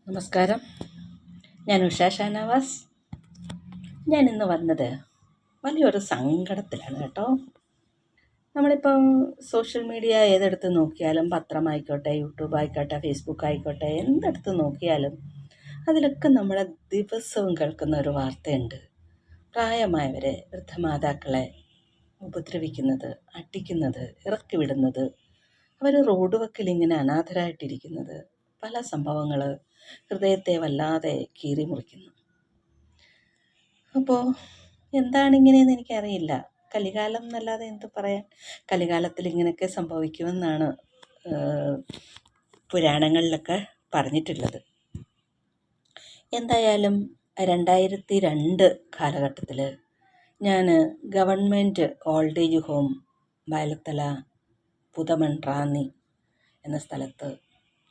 നമസ്കാരം. ഞാൻ ഉഷ ഷാനവാസ്. ഞാൻ ഇന്ന് വന്നത് വലിയൊരു സങ്കടത്തിലാണ് കേട്ടോ. നമ്മളിപ്പം സോഷ്യൽ മീഡിയ ഏതെടുത്ത് നോക്കിയാലും, പത്രമായിക്കോട്ടെ, യൂട്യൂബ് ആയിക്കോട്ടെ, ഫേസ്ബുക്ക് ആയിക്കോട്ടെ, എന്തെടുത്ത് നോക്കിയാലും അതിലൊക്കെ നമ്മൾ ദിവസവും കേൾക്കുന്ന ഒരു വാർത്തയുണ്ട്. പ്രായമായവരെ, വൃദ്ധമാതാക്കളെ ഉപദ്രവിക്കുന്നത്, അടിക്കുന്നത്, ഇറക്കി വിടുന്നത്, അവർ റോഡ് വക്കിൽ ഇങ്ങനെ അനാഥരായിട്ടിരിക്കുന്നത്, പല സംഭവങ്ങൾ ഹൃദയത്തെ വല്ലാതെ കീറി മുറിക്കുന്നു. അപ്പോൾ എന്താണിങ്ങനെയെന്ന് എനിക്കറിയില്ല. കലികാലം എന്നല്ലാതെ എന്ത് പറയാൻ. കലികാലത്തിൽ ഇങ്ങനെയൊക്കെ സംഭവിക്കുമെന്നാണ് പുരാണങ്ങളിലൊക്കെ പറഞ്ഞിട്ടുള്ളത്. എന്തായാലും 2002 കാലഘട്ടത്തിൽ ഞാൻ government old age home Vayalathala Puthamon Ranni എന്ന സ്ഥലത്ത്